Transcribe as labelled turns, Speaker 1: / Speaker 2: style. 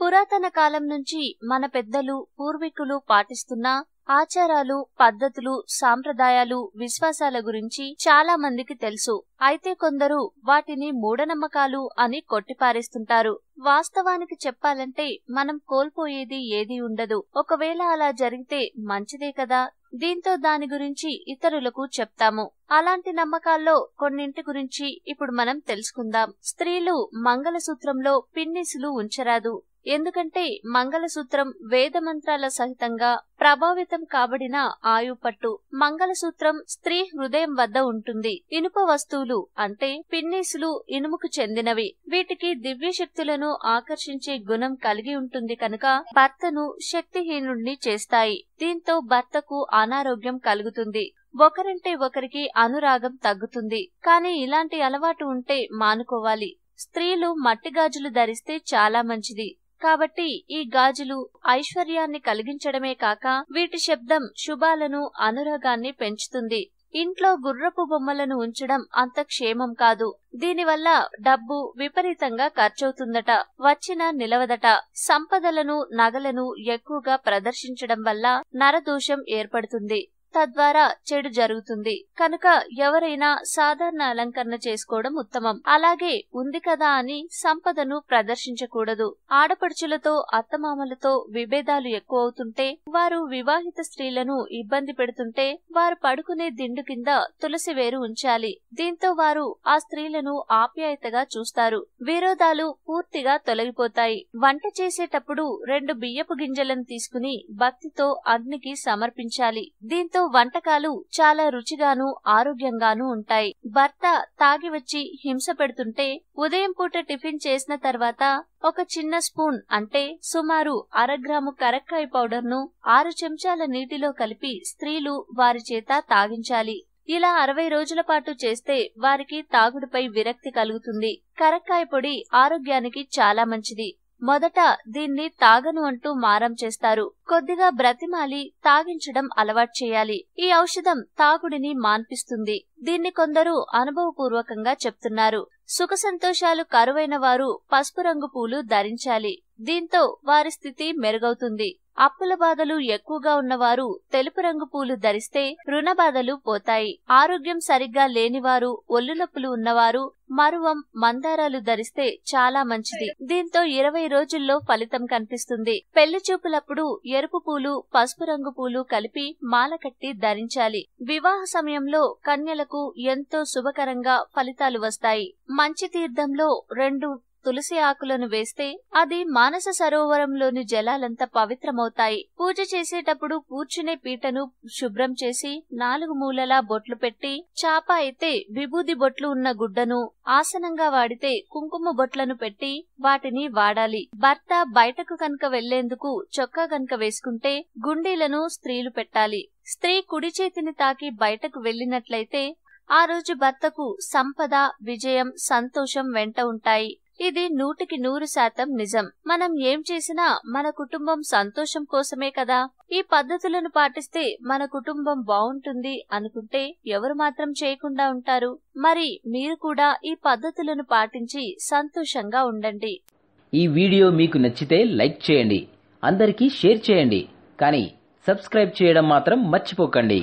Speaker 1: పురాతన కాలం నుంచి మన పెద్దలు పూర్వీకులు పాటిస్తున్న ఆచారాలు, పద్ధతులు, సాంప్రదాయాలు, విశ్వాసాల గురించి చాలా మందికి తెలుసు. అయితే కొందరు వాటిని మూఢనమ్మకాలు అని కొట్టిపారేస్తుంటారు. వాస్తవానికి చెప్పాలంటే మనం కోల్పోయేది ఏదీ ఉండదు. ఒకవేళ అలా జరిగితే మంచిదే కదా. దీంతో దాని గురించి ఇతరులకు చెప్తాము. అలాంటి నమ్మకాల్లో కొన్నింటి గురించి ఇప్పుడు మనం తెలుసుకుందాం. స్త్రీలు మంగళసూత్రంలో పిన్నిసులు ఉంచరాదు. ఎందుకంటే మంగళసూత్రం వేదమంత్రాల సహితంగా ప్రభావితం కాబడిన ఆయుపట్టు. మంగళసూత్రం స్త్రీ హృదయం వద్ద ఉంటుంది. ఇనుప వస్తువులు అంటే పిన్నీసులు ఇనుముకు చెందినవి. వీటికి దివ్యశక్తులను ఆకర్షించే గుణం కలిగి ఉంటుంది కనుక భర్తను శక్తిహీనుణ్ణి చేస్తాయి. దీంతో భర్తకు అనారోగ్యం కలుగుతుంది. ఒకరంటే ఒకరికి అనురాగం తగ్గుతుంది. కానీ ఇలాంటి అలవాటు ఉంటే మానుకోవాలి. స్త్రీలు మట్టి గాజులు ధరిస్తే చాలా మంచిది. కాబట్టి ఈ గాజులు ఐశ్వర్యాన్ని కలిగించడమే కాక వీటి శబ్దం శుభాలను, అనురాగాన్ని పెంచుతుంది. ఇంట్లో గుర్రపు బొమ్మలను ఉంచడం అంత క్షేమం కాదు. దీనివల్ల డబ్బు విపరీతంగా ఖర్చవుతుందట, వచ్చినా నిలవదట. సంపదలను, నగలను ఎక్కువగా ప్రదర్శించడం వల్ల నరదోషం ఏర్పడుతుంది. తద్వారా చెడు జరుగుతుంది. కనుక ఎవరైనా సాధారణ అలంకరణ చేసుకోవడం ఉత్తమం. అలాగే ఉంది కదా అని సంపదను ప్రదర్శించకూడదు. ఆడపడుచులతో, అత్తమామలతో విభేదాలు ఎక్కువవుతుంటే, వారు వివాహిత స్త్రీలను ఇబ్బంది పెడుతుంటే వారు పడుకునే దిండు కింద తులసి వేరు ఉంచాలి. దీంతో వారు ఆ స్త్రీలను ఆప్యాయతగా చూస్తారు. విరోధాలు పూర్తిగా తొలగిపోతాయి. వంట చేసేటప్పుడు 2 బియ్యపు గింజలను తీసుకుని భక్తితో అగ్నికి సమర్పించాలి. దీంతో వంటకాలు చాలా రుచిగాను, ఆరోగ్యంగాను ఉంటాయి. భర్త తాగి వచ్చి హింస పెడుతుంటే ఉదయం పూట టిఫిన్ చేసిన తర్వాత ఒక చిన్న స్పూన్ అంటే సుమారు 1/2 గ్రాము కరక్కాయ పౌడర్ ను 6 చెంచాల నీటిలో కలిపి స్త్రీలు వారి చేత తాగించాలి. ఇలా 60 రోజుల పాటు చేస్తే వారికి తాగుడుపై విరక్తి కలుగుతుంది. కరక్కాయ పొడి ఆరోగ్యానికి చాలా మంచిది. మొదట దీన్ని తాగను అంటూ మారం చేస్తారు. కొద్దిగా బ్రతిమాలి తాగించడం అలవాటు చేయాలి. ఈ ఔషధం తాగుడిని మాన్పిస్తుంది. దీన్ని కొందరు అనుభవపూర్వకంగా చెప్తున్నారు. సుఖ సంతోషాలు కరువైన వారు పసుపు రంగు పూలు ధరించాలి. దీంతో వారి స్థితి మెరుగవుతుంది. అప్పుల బాధలు ఎక్కువగా ఉన్నవారు తెలుపు రంగు పూలు ధరిస్తే రుణ బాధలు పోతాయి. ఆరోగ్యం సరిగ్గా లేనివారు, ఒళ్ళు నొప్పులు ఉన్నవారు మరువం, మందారాలు ధరిస్తే చాలా మంచిది. దీంతో 20 రోజుల్లో ఫలితం కనిపిస్తుంది. పెళ్లి చూపులప్పుడు ఎరుపు పూలు, పసుపు రంగు పూలు కలిపి మాల కట్టి ధరించాలి. వివాహ సమయంలో కన్యలకు ఎంతో శుభకరంగా ఫలితాలు వస్తాయి. మంచి తీర్థంలో 2 తులసి ఆకులను వేస్తే అది మానస సరోవరంలోని జలాలంతా పవిత్రమవుతాయి. పూజ చేసేటప్పుడు కూర్చునే పీటను శుభ్రం చేసి 4 మూలలా బొట్లు పెట్టి, చాప అయితే విభూది బొట్లు ఉన్న గుడ్డను, ఆసనంగా వాడితే కుంకుమ బొట్లను పెట్టి వాటిని వాడాలి. భర్త బయటకు కనుక వెళ్లేందుకు చొక్కా కనుక వేసుకుంటే గుండీలను స్త్రీలు పెట్టాలి. స్త్రీ కుడి చేతిని తాకి బయటకు వెళ్లినట్లయితే ఆ రోజు భర్తకు సంపద, విజయం, సంతోషం వెంట ఉంటాయి. ఇది 100% నిజం. మనం ఏం చేసినా మన కుటుంబం సంతోషం కోసమే కదా. ఈ పద్ధతులను పాటిస్తే మన కుటుంబం బావుంటుంది అనుకుంటే ఎవరు మాత్రం చేయకుండా ఉంటారు. మరి మీరు కూడా ఈ పద్ధతులను పాటించి సంతోషంగా ఉండండి.
Speaker 2: ఈ వీడియో మీకు నచ్చితే లైక్ చేయండి, అందరికీ షేర్ చేయండి, కానీ సబ్స్క్రైబ్ చేయడం మాత్రం మర్చిపోకండి.